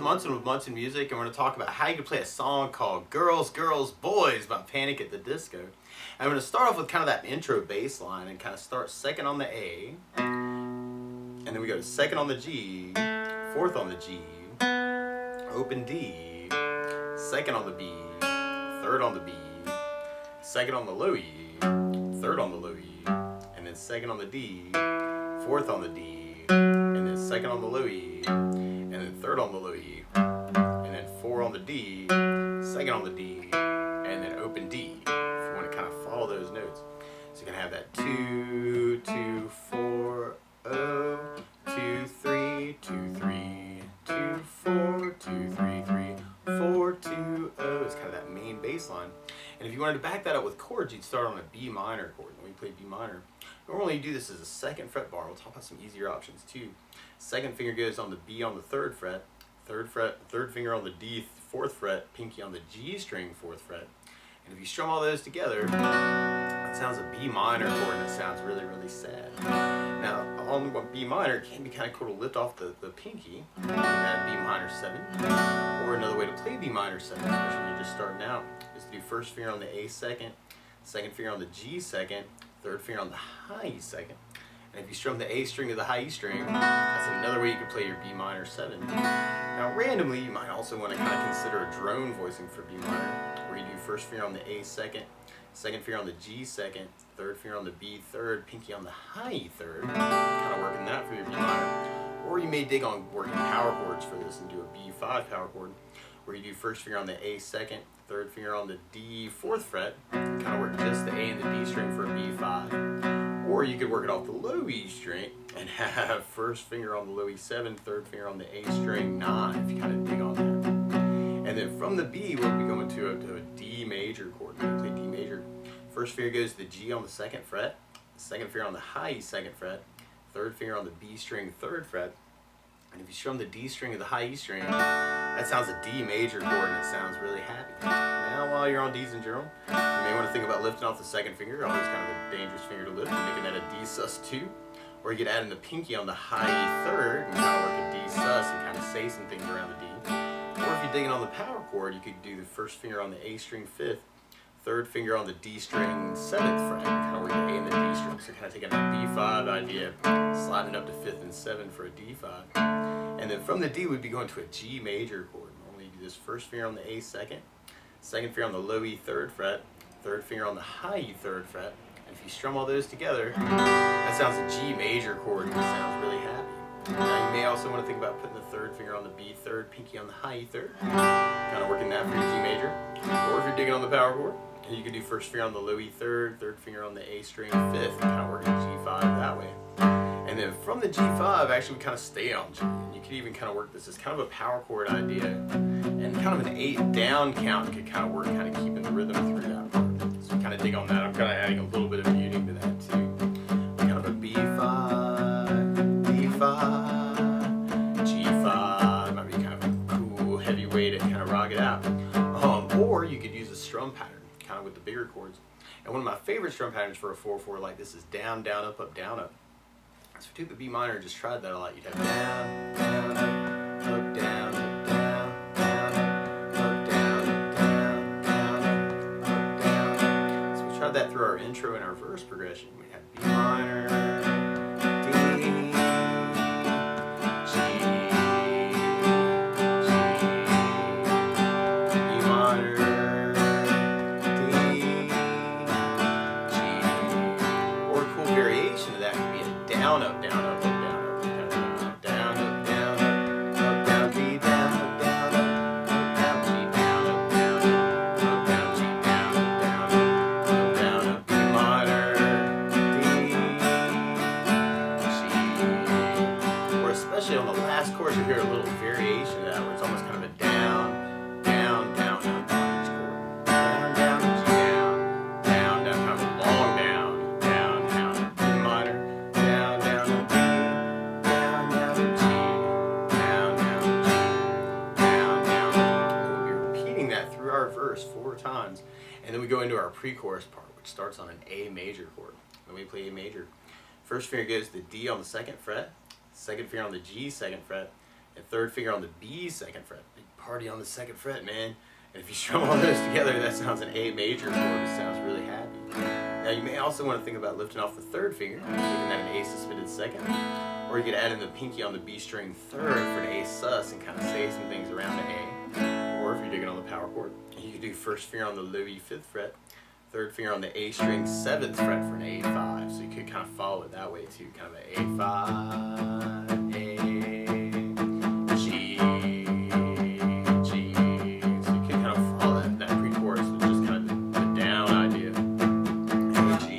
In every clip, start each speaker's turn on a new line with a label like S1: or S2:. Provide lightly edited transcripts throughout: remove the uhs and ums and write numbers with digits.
S1: Munson with Munson Music, and we're going to talk about how you can play a song called Girls, Girls, Boys by Panic at the Disco. And I'm going to start off with kind of that intro bass line and kind of start second on the A, and then we go to second on the G, fourth on the G, open D, second on the B, third on the B, second on the low E, third on the low E, and then second on the D, fourth on the D, and then second on the low E, and then third on the low E, and then four on the D, second on the D, and then open D, if you want to kind of follow those notes. So you can have that 2, 2, 4, 0, 2, 3, 2, 3, 2, 4, 2, 3, 3, 4, 2, 0. It's kind of that main bass line. And if you wanted to back that up with chords, you'd start on a B minor chord. When we play B minor, normally you do this as a second fret bar. We'll talk about some easier options too. Second finger goes on the B on the third fret, third finger on the D, fourth fret, pinky on the G string, fourth fret. And if you strum all those together, it sounds a B minor chord, and it sounds really, really sad. Now, on B minor, it can be kind of cool to lift off the pinky, that B minor 7. Or another way to play B minor 7, especially when you're just starting out, is to do first finger on the A second finger on the G second, third finger on the high E second. And if you strum the A string to the high E string, that's another way you could play your B minor 7. Now, randomly, you might also want to kind of consider a drone voicing for B minor, where you do first finger on the A second finger on the G second, third finger on the B third, pinky on the high E third, kind of working that for your B minor. Or you may dig on working power chords for this and do a B5 power chord, where you do first finger on the A second, third finger on the D fourth fret, kind of work just the A and the D string for a B5. Or you could work it off the low E string and have first finger on the low E7, third finger on the A string 9, if you kind of dig on that. And then from the B, we'll be going to a D major chord. We're going to play D major. First finger goes to the G on the second fret, second finger on the high E second fret, third finger on the B string third fret. And if you strum the D string of the high E string, that sounds a D major chord, and it sounds really happy. Now, while you're on Ds in general, you may want to think about lifting off the second finger, always kind of a dangerous finger to lift, and making that a D sus2. Or you could add in the pinky on the high E third and kind of work a D sus and kind of say some things around the D. Or if you're digging on the power chord, you could do the first finger on the A string 5th, third finger on the D string 7th fret, kind of work the A and the D string. So kind of taking that B5 idea, sliding it up to 5th and 7th for a D5. And then from the D, we'd be going to a G major chord. Normally you do this first finger on the A second finger on the low E third fret, third finger on the high E third fret. And if you strum all those together, that sounds a G major chord, and it sounds really happy. Now you may also want to think about putting the third finger on the B third, pinky on the high E third, kind of working that for your G major. Or if you're digging on the power chord, and you could do first finger on the low E third finger on the A string 5th, and kind of working G5 that way. And then from the G5, actually we kind of stay on G. And you could even kind of work this as kind of a power chord idea. And kind of an 8 down count could kind of work, kind of keeping the rhythm through that part. So kind of dig on that. I'm kind of adding a little bit of muting to that too. Kind of a B5, D5, G5. Might be kind of a cool, heavy way to kind of rock it out. Or you could use a strum pattern, kind of with the bigger chords. And one of my favorite strum patterns for a 4/4 like this is down, down, up, up, down, up. So if you took the B minor and just tried that a lot, you'd have down, down, up, down, up, down, down, up, down, down, down, up, down. So we tried that through our intro and our verse progression. We have B minor, D, G, G, B minor, D, G. Or a cool variation of that could be a down, up, down, up, up, down, up, down, up, down, up, down, G, down, up, down, up, down, G, down, up, down, up, down, G, down, up, down, up, B minor, D, G. Or especially on the last chorus, you hear a little variation of that where it's almost kind of a down, down, down, down, down each chord. Down, down, G, down, down, down, kind of a long down, down, down, B minor. Down, down, G, down, down, G, down, down, G, down, down. And we'll be repeating that through our verse 4 times. And then we go into our pre-chorus part, which starts on an A major chord. When we play A major, first finger goes to the D on the second fret, second finger on the G second fret, and third finger on the B second fret. Big party on the second fret, man. And if you strum all those together, that sounds an A major chord. It sounds really happy. Now you may also want to think about lifting off the third finger, making that an A suspended second. Or you could add in the pinky on the B string third for an A sus and kind of say some things around the A. Or if you're digging on the power chord, you could do first finger on the low E 5th fret, third finger on the A string 7th fret for an A5. So you could kind of follow it that way too, kind of an A5, A, G, G. So you can kind of follow that pre-chorus with just kind of the down idea. A, G.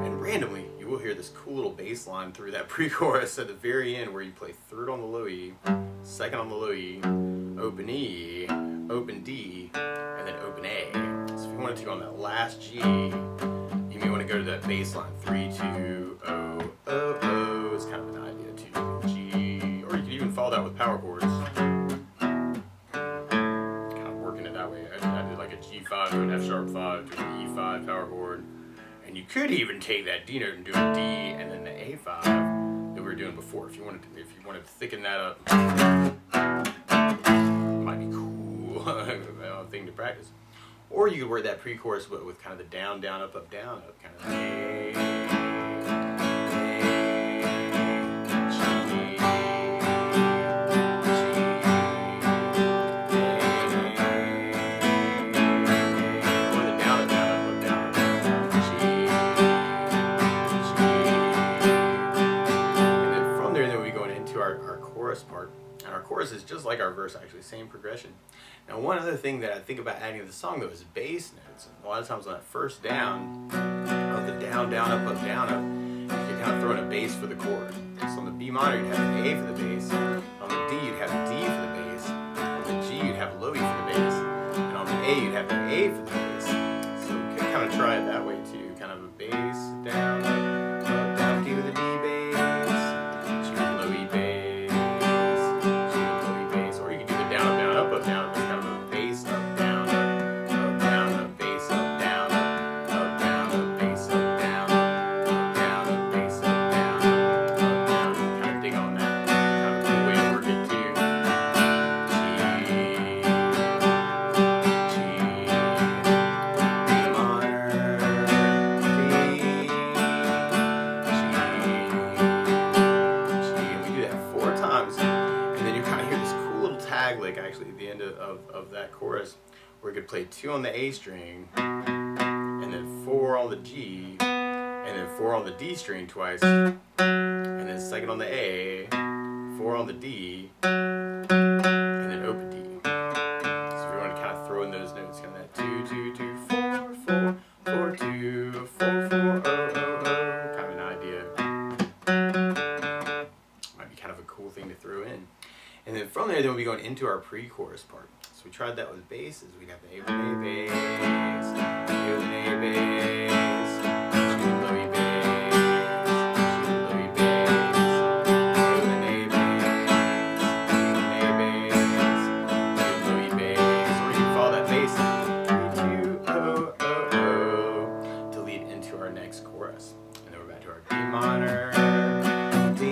S1: And randomly, you will hear this cool little bass line through that pre-chorus at the very end where you play third on the low E, second on the low E, open E, open D, and then open A. So if you wanted to on that last G, you may want to go to that bass line 3, 2, O, O, O. It's kind of an idea too. G, or you could even follow that with power chords. Kind of working it that way. I did like a G5 to an F sharp 5 to an E5 power chord. And you could even take that D note and do a D and then the A5 that we were doing before. If you wanted to thicken that up, might be cool thing to practice. Or you could work that pre-chorus with kind of the down, down, up, down, up, kind of A, G, or the down, up, down, up, G, G. And then from there, we're going into our chorus part. And our chorus is just like our verse, actually, same progression. Now, one other thing that I think about adding to the song, though, is bass notes. And a lot of times on that first down, of the down, down, up, you can kind of throw in a bass for the chord. So on the B minor, you'd have an A for the bass. On the D, you'd have a D for the bass. On the G, you'd have a low E for the bass. And on the A, you'd have an A for the bass. So you can kind of try it that way, too. Kind of a bass, down, up, down, D with a D bass, G with a low E bass. Lick actually at the end of that chorus where you could play 2 on the A string and then 4 on the G and then 4 on the D string twice and then second on the A, 4 on the D, and then open D. So if you want to kind of throw in those notes, kind of that 2, 2, 2, 4, 4, 4, 2, 4, 4, 0, 0, 0, kind of an idea. Might be kind of a cool thing to throw in. And then from there, we'll be going into our pre-chorus part. So we tried that with basses. We'd have the A with an A bass, A with an A bass, G with low E bass, G with low E bass, A with an A bass, G with an A bass, G with low E bass. Or you can follow that bass 3, 2, O, O, O to lead into our next chorus. And then we're back to our D minor, D,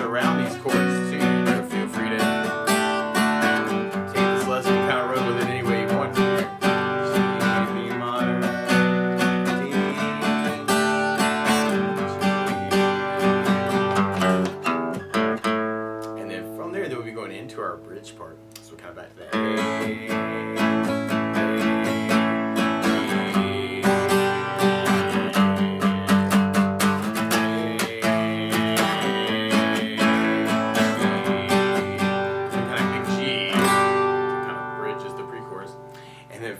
S1: around these chords too, you know, feel free to take this lesson and kind of run with it any way you want to. G, B minor, D, G. And then from there, we'll be going into our bridge part. So we're kind of back to that A.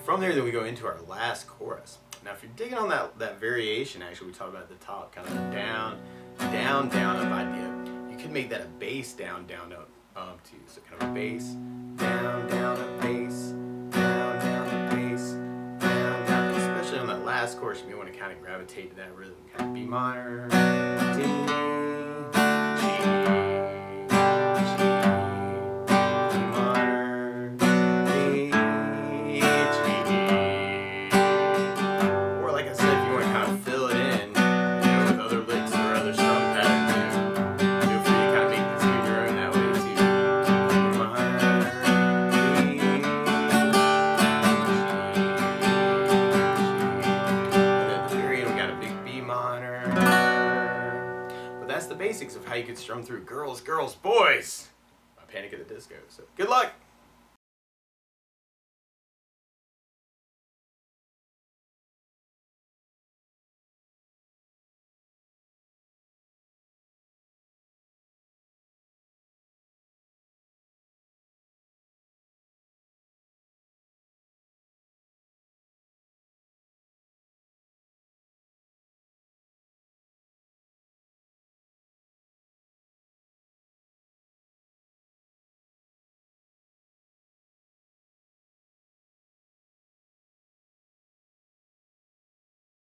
S1: From there, then we go into our last chorus. Now, if you're digging on that variation, actually, we talked about at the top, kind of a down, down, down, up idea. You could make that a bass, down, down, up, too. So kind of a bass, down, down, up, bass, down, down, up, bass, down, down. Especially on that last chorus, you may want to kind of gravitate to that rhythm. Kind of B minor, D, G, G. basics of how you could strum through Girls, Girls, Boys by Panic at the Disco. So good luck!